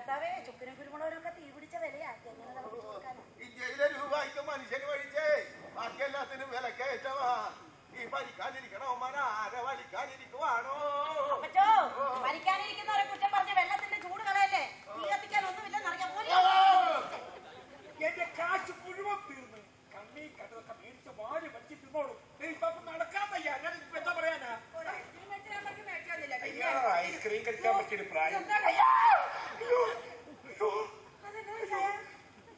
കർത്താവേ ചുക്കിനും കുരുമുളകൊക്കെ തീ പിടിച്ച വിലയാക്കി എങ്ങനെ നമുക്ക് കൊടുക്കാനാ? ഇന്ത്യയിലെ രൂപയ്ക്ക് മനുഷ്യന് വഴിച്ചേ ബാക്കി എല്ലാത്തിനും വില കയറ്റവാ. ഈ ഭരിക്കാനിരിക്കണവന്മാരെ ആരെ വലിക്കാനിരിക്കുവാണോ? ഭരിക്കാനിരിക്കുന്നവരെ കുറ്റം പറഞ്ഞ് വെള്ളത്തിന്റെ ചൂട് കളയല്ലേ? തീ കത്തിക്കാൻ ഒന്നുമില്ലെന്നറിയാൻ പോലെ എന്റെ കാശ് മുഴുവൻ തീർന്ന് കണ്ണീ കണ്ടതൊക്കെ മേടിച്ച് വാരി വലിച്ച് തിന്നോളൂ. ഇപ്പൊ നടക്കാൻ വയ്യ. ഞാൻ എന്താ പറയാനാ? ഐസ്ക്രീം കഴിക്കാൻ പറ്റിയൊരു പ്രായം.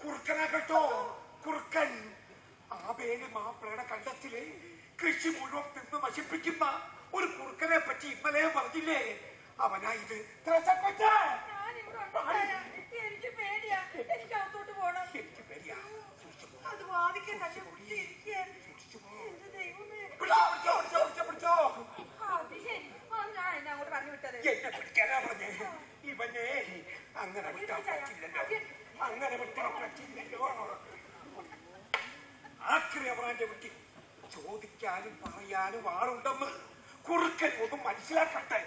കുറുക്കനാ കേട്ടോ, കുറുക്കൻ. ആ വേലി മാപ്പിളയുടെ കണ്ടത്തില് കൃഷി മുഴുവൻ തിന്ന് നശിപ്പിക്കുന്ന ഒരു കുറുക്കനെ പറ്റി ഇന്നലെ പറഞ്ഞില്ലേ? അവനാ ഇത്. എനിക്ക് പേടിയാ, എനിക്ക് അകത്തോട്ട് പോണം. എനിക്ക് പേടിയാ. അത് വാദിക്കാൻ അങ്ങോട്ട് പറഞ്ഞു വിട്ടത് എന്നെ പിടിക്കാനാ പറഞ്ഞേ. ഇവനെ അങ്ങനെ വിട്ടാൻ പറ്റില്ലല്ലോ, അങ്ങനെ വിട്ടാൻ പറ്റില്ലല്ലോ. ആക്രി അവനെ വിട്ടി ചോദിക്കാനും പറയാനും ആളുണ്ടെന്ന് കുറുക്കൻ ഒന്നും മനസ്സിലാക്കട്ടെ.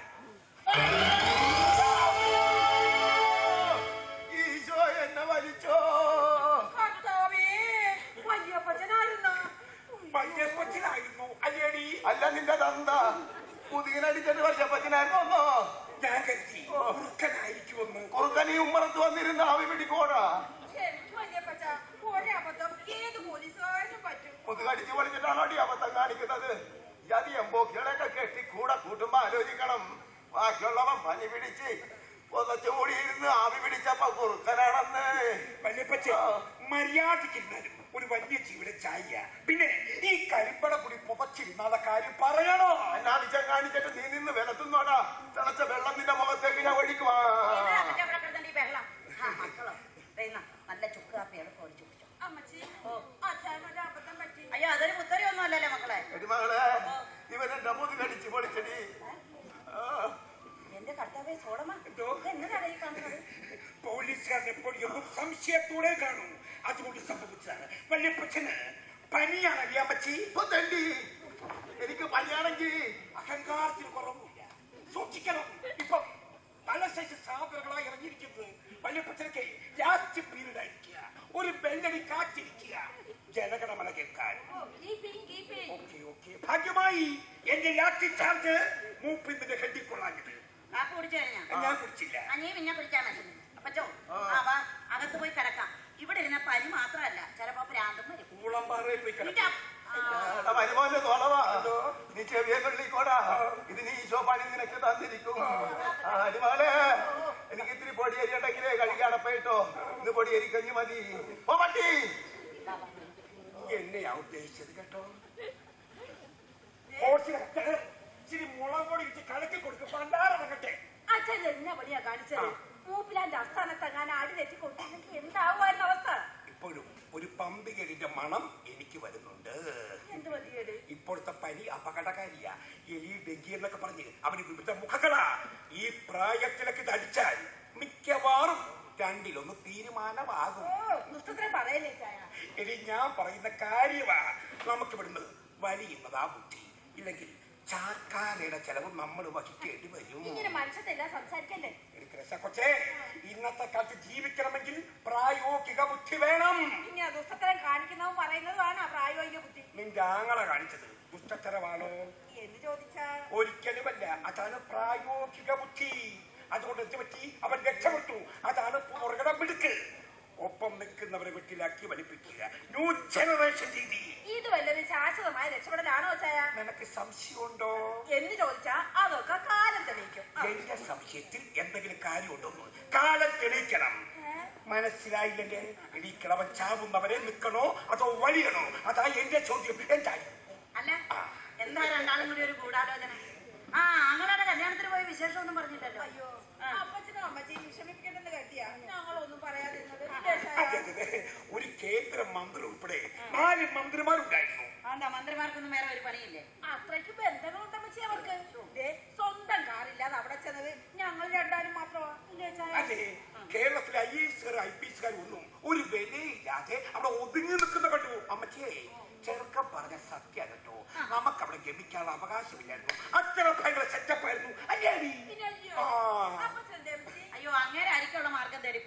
ഈശോ എന്നെ വലിച്ചോ. വല്യപ്പച്ചനായിരുന്നു അല്ലേടി? അല്ല നിന്റെ തന്ത പുതിയനടിച്ചിട്ട് വർഷപ്പച്ചനായിരുന്നോ? ഞാൻ കരുതി കുറുക്കനായിരിക്കുമെന്ന്. കുറുക്കൻ ഈ ഉമ്മറത്ത് വന്നിരുന്ന ആവി പിടിക്കോടാ. മുതുകടിച്ച് പൊളിച്ചിട്ടാണോ അടി അബദ്ധം കാണിക്കുന്നത്? ജതി എമ്പോക്കികളെയൊക്കെ കെട്ടി കൂടെ കൂട്ടുമ്പോ ആലോചിക്കണം. ബാക്കിയുള്ളവൻ പനി പിടിച്ച് പൊതച്ചു കൂടിയിരുന്ന് ആവി പിടിച്ചപ്പോ കുറുക്കനാണെന്ന്. വല്യപ്പച്ച മര്യാദക്കിരുന്നാലും ഒരു വലിയ ജീവിയുടെ ചായ. പിന്നെ ഈ കരിമ്പട കൂടി പുതച്ചിരുന്നാളെ കാര്യം പറയണോ? അനാവശ്യം കാണിച്ചിട്ട് നീ നിന്ന് വിലത്തുന്നോടാ. തിളച്ച വെള്ളം നിന്റെ മുഖത്തേക്ക് ഞാൻ ഒഴിക്കുവാ. നല്ല ചുക്ക് കാപ്പിയാണ് കോഴിച്ചു കുടിച്ചു. അയ്യോ അതൊരു മുത്തരി ഒന്നും അല്ലല്ലേ മക്കളെ. മകളെ ഇവനെന്റെ മുതുകടിച്ച് പൊളിച്ചടി. എന്റെ കർത്താവേ സോളമ എന്നതാണ് ഈ കാണുന്നത്? പോലീസുകാരൻ എപ്പോഴും സംശയത്തോടെ കാണും. അതുകൊണ്ട് സംഭവിച്ചതാണ്. വല്യപ്പച്ചന് പനിയാണ് അയ്യാപ്പച്ചി. എനിക്ക് പനിയാണെങ്കിൽ അഹങ്കാരത്തിന് കുറവില്ല. സൂക്ഷിക്കണം. ഇപ്പൊ പല സൈസ് സാധനങ്ങളായി ഇറങ്ങിയിരിക്കുന്നത്. വല്യപ്പച്ചനൊക്കെ ലാസ്റ്റ് പീരീഡ് ആയിരിക്കുക. ഒരു ബെല്ലടി കാത്തിരിക്കുക ജനഗണമന കേൾക്കാൻ. Okay okay. ഭാഗ്യമായി എന്റെ ലാത്തി ചാർജ് മൂപ്പിന്റെ കെട്ടിക്കൊള്ളാഞ്ഞത്. ഞാൻ കുടിച്ചില്ല. നീ പിന്നെ കുടിക്കാൻ മതി. അപ്പച്ചോ അകത്ത് പോയി കിടക്കാം. ഇവിടെ ഇരുന്ന പനി മാത്രമല്ല ചിലപ്പോ പ്രാന്തം വരും. കൂളമ്പാറയിൽ പോയി കിടക്കാം. വരുമാനം തോളവാ. നീ ചെവിയെ കൊള്ളിക്കോടാ. ഇത് നീ ഈശോ പണി നിനക്ക് തന്നിരിക്കും. അടിമകളെ എനിക്ക് ഇത്തിരി പൊടിയരി ഉണ്ടെങ്കിലേ കഴിക്കാടപ്പയിട്ടോ. ഇന്ന് പൊടിയരി കഞ്ഞി മതി. ഓ പട്ടി എന്നെയാ ഉദ്ദേശിച്ചത് കേട്ടോ. ഇച്ചിരി മുളക് പൊടി ഇട്ട് കലക്കി കൊടുക്കും. പണ്ടാറങ്ങട്ടെ. അച്ഛൻ എന്നെ പണിയാ കാണിച്ചത്. മൂപ്പിലാന്റെ അസ്ഥാനത്തെങ്ങാനും അടി തെറ്റി കൊടുത്തില്ലെങ്കിൽ എന്താവുമായിരുന്ന അവസ്ഥ? ഇപ്പോഴും ഒരു പമ്പികരിന്റെ മണം എനിക്ക് വരുന്നുണ്ട്. ഇപ്പോഴത്തെ പനി അപകടകാരിയ. എലി ഡെങ്കി എന്നൊക്കെ പറഞ്ഞ് അവന് വിവിധ മുഖങ്ങളാ. ഈ പ്രായത്തിലൊക്കെ ധരിച്ചാൽ മിക്കവാറും രണ്ടിലൊന്ന് തീരുമാനമാകും. എലി ഞാൻ പറയുന്ന കാര്യമാ. നമുക്കിവിടുന്ന് വലിയുന്നതാ ബുദ്ധി. ഇല്ലെങ്കിൽ ചാക്കാനയുടെ ചെലവ് നമ്മൾ വഹിക്കേണ്ടി വരും. കൊച്ചേ ഇന്നത്തെ കാലത്ത് ജീവിക്കണമെങ്കിൽ പ്രായോഗിക ബുദ്ധി വേണം. കാണിക്കുന്നതും പറയുന്നതുമാണ് പ്രായോഗിക ബുദ്ധി. നിന്റെ ആങ്ങളെ കാണിച്ചത് ദുഷ്ടത്തരമാണോ എന്ന് ചോദിച്ചാൽ ഒരിക്കലുമല്ല. അതാണ് പ്രായോഗിക ബുദ്ധി. അതുകൊണ്ട് എന്ത് പറ്റി? അവൻ രക്ഷപ്പെട്ടു. അതാണ് പുറകടം മിടുക്ക്. ഒപ്പം നിൽക്കുന്നവരെ വെട്ടിലാക്കി വലിപ്പിക്കുക. ന്യൂ ജനറേഷൻ രീതി. ഇത് വല്ലതും ശാശ്വതമായ രക്ഷപ്പെടലാണോ ചായ? നിനക്ക് സംശയമുണ്ടോ എന്ന് ചോദിച്ചാ അതൊക്കെ കാലം തെളിയിക്കും. എന്റെ സംശയത്തിൽ എന്തെങ്കിലും കാര്യമുണ്ടോന്ന് കാലം തെളിയിക്കണം. മനസ്സിലായില്ലെങ്കിൽ എണീക്കണവൻ ചാവുന്നവരെ നിൽക്കണോ അതോ വലിയണോ? അതാ എന്റെ ചോദ്യം. എന്തായി? അല്ല എന്താ രണ്ടാളും കൂടി ഒരു ഗൂഢാലോചന? ആങ്ങളുടെ കല്യാണത്തിന് പോയി വിശേഷം ഒന്നും പറഞ്ഞില്ലല്ലോ. അയ്യോ അപ്പച്ചനും അമ്മച്ചയും വിഷമിപ്പിക്കണ്ടെന്ന് കരുതിയാ ഞങ്ങളൊന്നും പറയാതിരുന്നത്. ഒരു കേന്ദ്ര മന്ത്രി ഉൾപ്പെടെ 4 മന്ത്രിമാരുണ്ടായിരുന്നു. എന്താ മന്ത്രിമാർക്കൊന്നും വേറെ ഒരു പണിയില്ലേ? അത്രയ്ക്ക് ബന്ധങ്ങളുണ്ട് അമ്മച്ചി അവർക്ക്. സ്വന്തം കാറില്ലാതെ അവിടെ ചെന്നത് ഞങ്ങൾ രണ്ടാലും മാത്രമാ. അതെ, കേരളത്തിലെ IAS IPS ഒന്നും ഒരു വിലയില്ലാതെ അവിടെ ഒതുങ്ങി നിൽക്കുന്ന കണ്ടു. അമ്മച്ചിയെ ചെറുക്കം പറഞ്ഞ സത്യം കേട്ടോ. നമുക്കവിടെ ഗമിക്കാനുള്ള അവകാശമില്ലായിരുന്നു. അത്ര ഭയങ്കര സെറ്റപ്പ് ആയിരുന്നു. അയ്യോ അങ്ങനെ ആയിരിക്കുള്ള മാർഗം തേടി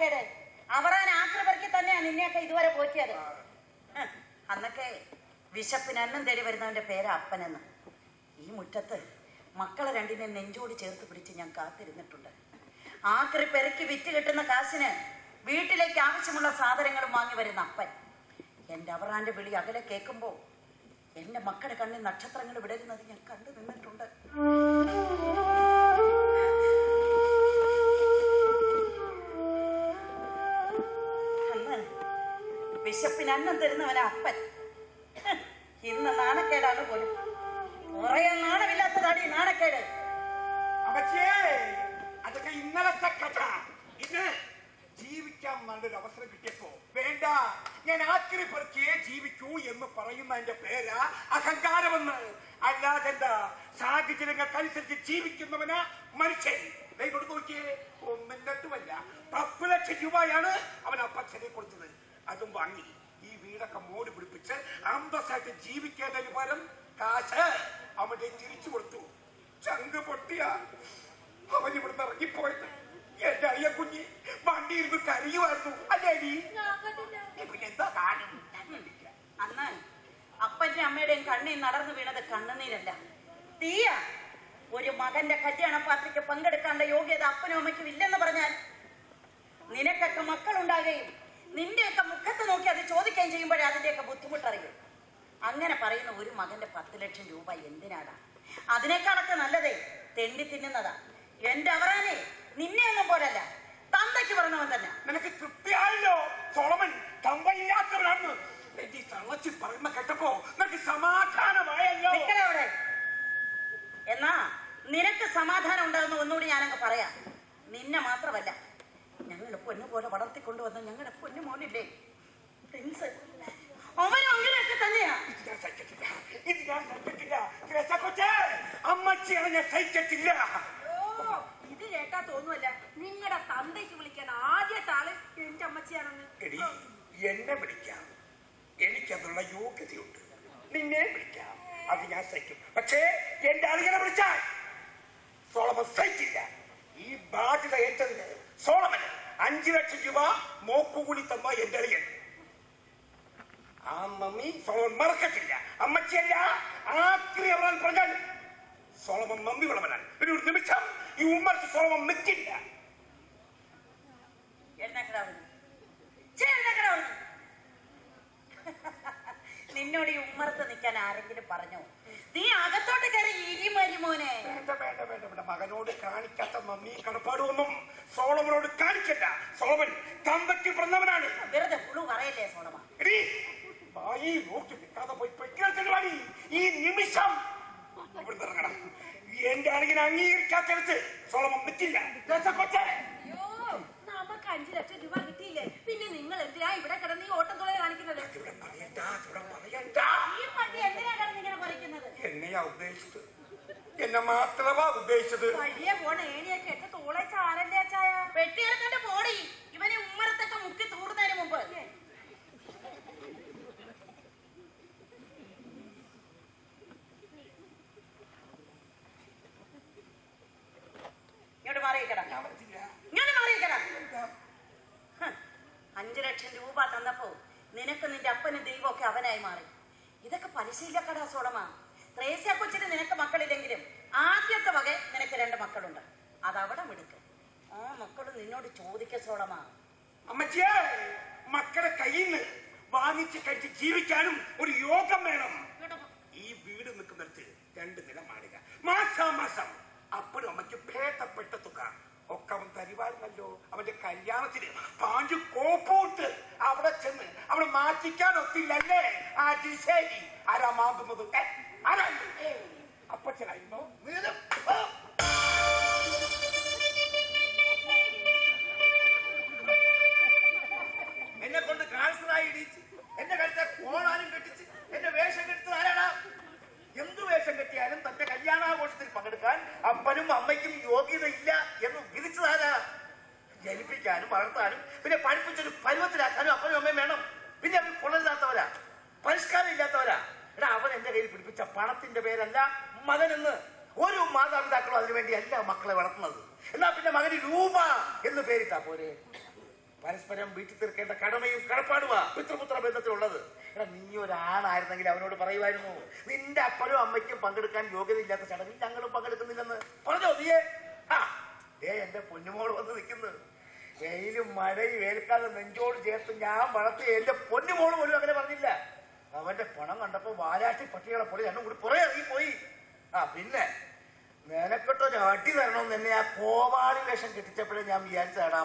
നാണക്കേട്. അവറാൻ ആക്രപറിക്ക് തന്നെയാ നിന്നെയൊക്കെ ഇതുവരെ പോറ്റിയത്. അന്നൊക്കെ വിശപ്പിന് അന്നം തേടി വരുന്നവന്റെ പേരാ അപ്പനെന്ന്. ഈ മുറ്റത്ത് മക്കളെ രണ്ടിനെ നെഞ്ചോട് ചേർത്ത് പിടിച്ച് ഞാൻ കാത്തിരുന്നിട്ടുണ്ട്. ആക്രി പെറുക്കി വിറ്റ് കിട്ടുന്ന കാശിന് വീട്ടിലേക്ക് ആവശ്യമുള്ള സാധനങ്ങളും വാങ്ങി വരുന്ന അപ്പൻ. എന്റെ അവറാന്റെ വിളി അകലെ കേൾക്കുമ്പോ എന്റെ മക്കളുടെ കണ്ണിൽ നക്ഷത്രങ്ങൾ വിടരുന്നത് ഞാൻ കണ്ടു നിന്നിട്ടുണ്ട്. അന്ന് വിശപ്പിന് അന്നം തരുന്നവനാ അപ്പൻ. ഇന്ന് നാണക്കേടാണ് പോലും. പറയാൻ നാണമില്ലാത്തതാടി നാണക്കേട്. അതൊക്കെ ഇന്നലത്തെ കഥ. ഇന്ന് ജീവിക്കാൻ നല്ലൊരു അവസരം കിട്ടിയപ്പോ വേണ്ട, ഞാൻ ആക്രി പെറുക്കിയേ ജീവിക്കൂ എന്ന് പറയുന്നതിന്റെ പേരാ അഹങ്കാരമെന്ന്. അല്ലാതെ എന്താ, സാഹചര്യങ്ങൾക്കനുസരിച്ച് ജീവിക്കുന്നവനാ മനുഷ്യൻ. നോക്കിയേ, 1-2 10 ലക്ഷം രൂപയാണ് അവൻ അപ്പച്ചനെ കൊടുത്തത്. അതും വാങ്ങി ഈ വീടൊക്കെ മോടി പിടിപ്പിച്ച് അന്തസ്സായിട്ട് ജീവിക്കേണ്ടതിന് പകരം കാശ് അവന്റെ തിരിച്ചു കൊടുത്തു. ചങ്ക് പൊട്ടിയ അവൻ ഇവിടുന്ന് ഇറങ്ങിപ്പോയത്. എന്റെ അയ്യ കുഞ്ഞി വണ്ടി ഇരുന്ന് കരയുമായിരുന്നു. അല്ലേ പിന്നെ എന്താ കാര്യം? അന്ന് അപ്പന്റെ അമ്മയുടെയും കണ്ണിൽ നടന്നു വീണത് കണ്ണുനീരല്ല, തീയ. ഒരു മകന്റെ കല്യാണ പാർട്ടിക്ക് പങ്കെടുക്കാനുള്ള യോഗ്യത അപ്പനും അമ്മയ്ക്കും ഇല്ലെന്ന് പറഞ്ഞാൽ നിനക്കൊക്കെ മക്കളുണ്ടാകുകയും നിന്റെയൊക്കെ മുഖത്ത് നോക്കി അത് ചോദിക്കുകയും ചെയ്യുമ്പോഴേ അതിന്റെയൊക്കെ ബുദ്ധിമുട്ടറിയും. അങ്ങനെ പറയുന്ന ഒരു മകന്റെ 10 ലക്ഷം രൂപ എന്തിനാടാ? അതിനേക്കാളൊക്കെ നല്ലതേ തെണ്ടി തിന്നുന്നതാ. എന്റെ അവറാനെ നിന്നെ ഒന്നും പോലല്ല, തന്തയ്ക്ക് പറഞ്ഞവൻ തന്നെ. നിനക്ക് തൃപ്തിയായല്ലോ? സോളമൻ തമ്പയില്ലാത്തവനാണ് തള്ളച്ചി പറയുന്ന കേട്ടപ്പോ നിനക്ക് സമാധാനമായല്ലോ? അവിടെ എന്നാ നിനക്ക് സമാധാനം ഉണ്ടാകുന്ന ഒന്നുകൂടി ഞാനങ്ങ് പറയാം. നിന്നെ മാത്രമല്ല, ഞങ്ങൾ പൊന്നുപോലെ വളർത്തിക്കൊണ്ടുവന്ന ഞങ്ങളുടെ പൊന്നു മോനില്ലേ പ്രിൻസ്, അവനും അങ്ങനെയൊക്കെ തന്നെയാ. അമ്മച്ചിയാണ് ഞാൻ സഹിച്ചിട്ടില്ല. ഇത് കേട്ടാ തോന്നുവല്ല നിങ്ങളുടെ തന്തയ്ക്ക് വിളിക്കാൻ ആദ്യത്തെ ആള് എന്റെ അമ്മച്ചിയാണെന്ന്. എടി, എന്നെ വിളിക്കാം, എനിക്കതുള്ള യോഗ്യതയുണ്ട്. നിന്നെ വിളിക്കാം, അത് ഞാൻ സഹിക്കും. പക്ഷേ എന്റെ അളിയനെ വിളിച്ചാൽ സോളമൻ സഹിക്കില്ല. ഈ ബാധ്യത ഏറ്റതിന് സോളമന് 5 ലക്ഷം രൂപ മോക്കുകൂടി തന്ന എന്റെ അളിയൻ. ആ നന്ദി സോളമൻ മറക്കത്തില്ല. അമ്മച്ചിയല്ല, ആക്രി അവൻ പറഞ്ഞാൽ സോളമൻ നന്ദി ഉള്ളവനാണ്. ഒരു നിമിഷം ഈ ഉമ്മർക്ക് സോളമൻ നിൽക്കില്ല. നിന്നോട് ഈ ഉമ്മർത്ത് നിൽക്കാൻ ആരെങ്കിലും പറഞ്ഞോ? നീ അകത്തോട്ട് കയറി ഇരി മരുമോനെ. വേണ്ട വേണ്ട വേണ്ട വേണ്ട, മകനോട് കാണിക്കാത്ത നന്ദി കടപ്പാടുമൊന്നും സോളമനോട് കാണിക്കണ്ട. സോളമൻ തന്തയ്ക്ക് പിറന്നവനാണ്. വെറുതെ പുളു പറയല്ലേ സോളമ. വായി നോക്കി നിൽക്കാതെ പോയി പെട്ടി. ഈ നിമിഷം ഇവിടുന്ന് ഇറങ്ങണം. എന്റെ അളിയനെ അംഗീകരിക്കാത്തടുത്ത് സോളമൻ നിൽക്കില്ല. നമുക്ക് 5 ലക്ഷം രൂപ കിട്ടിയില്ലേ, പിന്നെ നിങ്ങൾ എന്തിനാ ഇവിടെ കിടന്ന് ഈ ഓട്ടം തുള കാണിക്കുന്നത്? ഈ പട്ടി എന്തിനാ കിടന്ന് ഇങ്ങനെ പറിക്കുന്നത്? എന്നെയാ ഉദ്ദേശിച്ചത്, എന്നെ മാത്രമാ ഉദ്ദേശിച്ചത്. വഴിയെ പോണ ഏണിയൊക്കെ എട്ട് തോളെ ചാരന്റെ ചായ പെട്ടിയെടുക്കന്റെ പോടി. ഇവനെ ഉമ്മറത്തൊക്കെ മുക്കി തൂർന്നതിന് മുമ്പ് ഇങ്ങോട്ട് മാറിയിക്കടാ, ഇങ്ങോട്ട് മാറിയിക്കടാ. 5 ലക്ഷം രൂപ തന്നപ്പോ നിനക്ക് നിന്റെ അപ്പനും ദൈവമൊക്കെ അവനായി മാറി. ഇതൊക്കെ പരിശീലക്കടാ സോളമ. ത്രേസ്യ കൊച്ചിന് നിനക്ക് മക്കളില്ലെങ്കിലും ആദ്യത്തെ വക നിനക്ക് 2 മക്കളുണ്ട്. അതവിടെ വിടുക്ക്. ആ മക്കള് നിന്നോട് ചോദിക്ക സോളമ. അമ്മച്ചിയെ, മക്കളെ കയ്യിൽ നിന്ന് വാങ്ങിച്ച് കഴിച്ച് ജീവിക്കാനും ഒരു യോഗം വേണം. ഈ വീട് നിൽക്കുന്നിടത്ത് 2 നില മാളിക, മാസാമാസം അപ്പോഴും അമ്മയ്ക്ക് ഭേദപ്പെട്ട തുക ഒക്കെ അവൻ തരുവായിരുന്നല്ലോ. അവന്റെ കല്യാണത്തിന് 5 കോപ്പൂട്ട് അവിടെ ചെന്ന് അവിടെ മാറ്റിക്കാൻ ഒത്തില്ലല്ലേ? ആ ശരി, ആരാ മാന്തുന്നത്? അപ്പച്ചനായിരുന്നോ? എന്നെ കൊണ്ട് കാൻസറായി ഇടിച്ച് എന്റെ കഴുത്തെ കോണാനും കെട്ടിച്ച് എന്റെ വേഷം കെടുത്തത് ആരാടാ? എന്തു വേഷം കെട്ടിയാലും തന്റെ കല്യാണാഘോഷത്തിൽ പങ്കെടുക്കാൻ അപ്പനും അമ്മയ്ക്കും യോഗ്യതയില്ല എന്ന് വിധിച്ചതാരാ? ജനിപ്പിക്കാനും വളർത്താനും പിന്നെ പഠിപ്പിച്ചൊരു പരുവത്തിലാക്കാനും അപ്പനും അമ്മയും വേണം. പിന്നെ അവർ കൊള്ളരുതാത്തവരാ, പരിഷ്കാരം ഇല്ലാത്തവരാ. എടാ, അവൻ എന്റെ കയ്യിൽ പിടിപ്പിച്ച പണത്തിന്റെ പേരല്ല മകനെന്ന്. ഒരു മാതാപിതാക്കളും അതിനുവേണ്ടി അല്ല മക്കളെ വളർത്തുന്നത്. എന്നാ പിന്നെ മകന് രൂപ എന്ന് പേരിട്ടാ പോരെ? പരസ്പരം വീട്ടിൽ തീർക്കേണ്ട കടമയും കടപ്പാടുവാ പിതൃപുത്ര ബന്ധത്തിലുള്ളത്. എടാ, നീ ഒരാണായിരുന്നെങ്കിൽ അവനോട് പറയുമായിരുന്നു, നിന്റെ അപ്പനും അമ്മയ്ക്കും പങ്കെടുക്കാൻ യോഗ്യതയില്ലാത്ത ചടങ്ങിൽ ഞങ്ങളും പങ്കെടുക്കുന്നില്ലെന്ന് പറഞ്ഞോ നീയെ? എന്റെ പൊന്നുമോൾ വന്ന് നിൽക്കുന്നത്. വെയിലും മഴയും ഏൽക്കാതെ നെഞ്ചോട് ചേർത്ത് ഞാൻ വളർത്തി എന്റെ പൊന്നുമോള് പോലും അങ്ങനെ പറഞ്ഞില്ല. അവന്റെ പണം കണ്ടപ്പോ വാലാട്ടി പട്ടികളെ പോലെ രണ്ടും കൂടി പുറകെ ഇറങ്ങിപ്പോയി. പിന്നെ നിനക്കൊട്ടൊരു അടി തരണമെന്ന് തന്നെ ആ കോമാളി വേഷം കെട്ടിച്ചപ്പോഴേ ഞാൻ വിചാരിച്ചതാടാ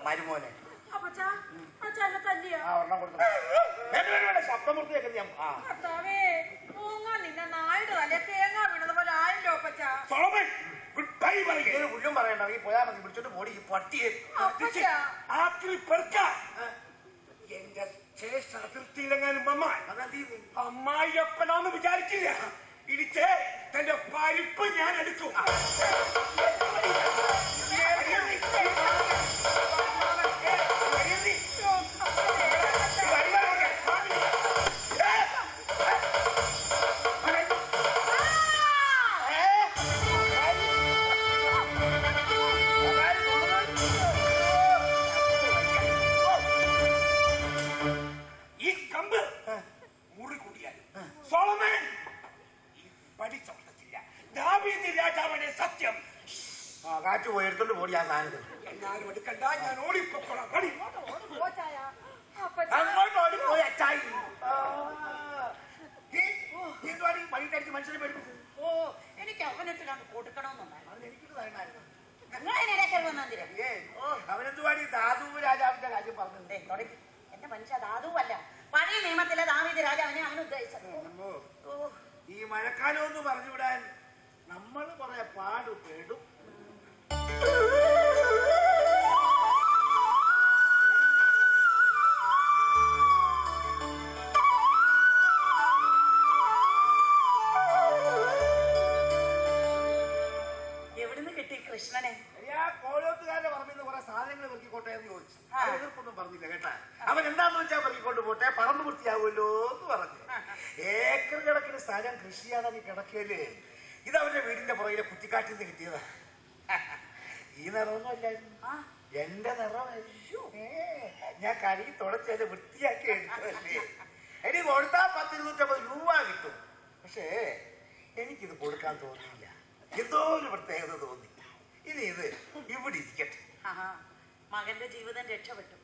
മരുമോനെ. ഒരെണ്ണം കൊടുത്തു ശബ്ദം വൃത്തിയാക്കി ഞാൻ. പുല്ലും പറയണ്ട, ഈ പോയാ മതി. വിളിച്ചോണ്ട് പോടി ഈ പട്ടിയെ. എന്റെ ശേഷ അതിർത്തിയിലെങ്ങാനും അമ്മായിയപ്പനാന്ന് വിചാരിച്ചില്ല. ഇടിച്ചേ തന്റെ പരിപ്പ് ഞാൻ എടുക്കും. കാറ്റ് പോയി എടുത്തോണ്ട് പോടി ആ സാധനത്തിൽ. എന്നാലും എടുക്കണ്ട, ഞാൻ ഓടിപ്പോക്കോളാം. അങ്ങോട്ട് ഓടിപ്പോയി അച്ചായി. വഴിക്കടിച്ച് മനുഷ്യനെ പഠിപ്പിച്ചു. എനിക്ക് അവനത്തിലാണ് കൊടുക്കണമെന്നുണ്ടായിരുന്നു. അതെനിക്ക് തരണമായിരുന്നു. അവനെന്തുവാടി ദാദു രാജാവിന്റെ കാര്യം പറഞ്ഞത്? എന്റെ മനുഷ്യ ദാദുവല്ല, പഴയ നിയമത്തിലെ ദാവീദ് രാജാവിനെ അവൻ ഉദ്ദേശിച്ചത്. ഈ മഴക്കാലം ഒന്ന് പറഞ്ഞുവിടാൻ നമ്മൾ കുറെ പാടുപെടും. എവിടുന്ന് കിട്ടി കൃഷ്ണനെ? കോലോത്തുകാരന്റെ പറമ്പിൽ കുറെ സാധനങ്ങൾ പെറുക്കിക്കോട്ടെ എന്ന് ചോദിച്ചു. എതിർപ്പൊന്നും പറഞ്ഞില്ല കേട്ടാ. അവൻ എന്താന്ന് വെച്ചാൽ പെറുക്കിക്കൊണ്ട് പോട്ടെ, പറമ്പ് വൃത്തിയാവുമല്ലോ എന്ന് പറഞ്ഞു. ഏക്കർ കിടക്കിന് സ്ഥലം കൃഷി ചെയ്യാതെ കിടക്കല്. ഇത് അവന്റെ വീടിന്റെ പുറകിലെ കുറ്റിക്കാട്ടിൽ നിന്ന് കിട്ടിയതാ. ഈ നിറമൊന്നും അല്ലായിരുന്നു, എന്റെ നിറമായിരുന്നു. ഞാൻ കഴുകി തുടച്ചത് വൃത്തിയാക്കി എടുത്തതല്ലേ. എനിക്ക് കൊടുത്താൽ 10-250 രൂപ കിട്ടും. പക്ഷേ എനിക്കിത് കൊടുക്കാൻ തോന്നിയില്ല. എന്തോ ഒരു പ്രത്യേകത തോന്നി. ഇനി ഇത് ഇവിടെ ഇരിക്കട്ടെ. മകന്റെ ജീവിതം രക്ഷപ്പെട്ടു.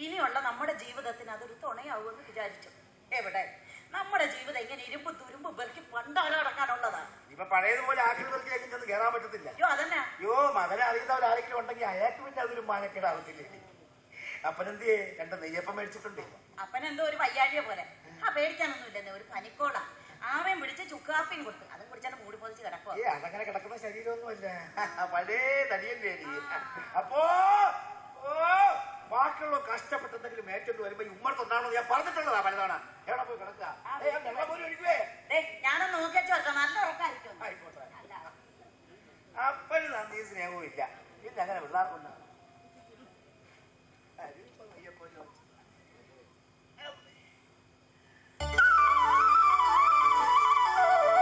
ഇനിയുള്ള നമ്മുടെ ജീവിതത്തിന് അതൊരു തുണയാവുമെന്ന് വിചാരിച്ചു. എവിടെ നമ്മുടെ ജീവിതം ഇങ്ങനെ ഇരുമ്പ് തുരുമ്പ് പെറുക്കി പണ്ടാരം അടക്കാനുള്ളതാ. ഇപ്പൊ പഴയതുപോലെ ആക്കിൽ പെറുക്കിയാക്കി ചെന്ന് കയറാൻ പറ്റത്തില്ല. അതന്നെ. മകനെ അറിയുന്നവരാരെങ്കിലും ഉണ്ടെങ്കിൽ അയാൾക്ക് പിന്നെ അതൊരു മാനക്കേടാവത്തില്ലേ? അപ്പനെന്തിയെ 2 നെയ്യപ്പം മേടിച്ചിട്ടുണ്ട്. അപ്പനെന്തോ ഒരു വയ്യാഴിയ പോലെ. പേടിക്കാനൊന്നും ഇല്ലെന്നെ, ഒരു പനിക്കോളാ. ആവേം പിടിച്ച് ചുക്കാപ്പിയും കൊടുത്തു. അതും കുടിച്ചാൽ മൂടി പൊതിച്ച് കിടക്കുക. അതങ്ങനെ കിടക്കുന്ന ശരീരമൊന്നുമല്ല, പഴയ തടിയല്ലേ. അപ്പോ ബാക്കിയുള്ള കഷ്ടപ്പെട്ടെന്തെങ്കിലും ഏറ്റവും വരുമ്പോ ഉമ്മർത്തൊണ്ടാണോ ഞാൻ പറഞ്ഞിട്ടുള്ളതാ പലതവണ. എവിടെ പോയി കിടക്കുക? ഞാനൊന്ന് നോക്കിയാ നല്ല ഉറക്കായിരിക്കും. അപ്പന് നന്ദി സ്നേഹവും ഇല്ല. പിന്നെ അങ്ങനെ പിള്ളേർക്കൊണ്ട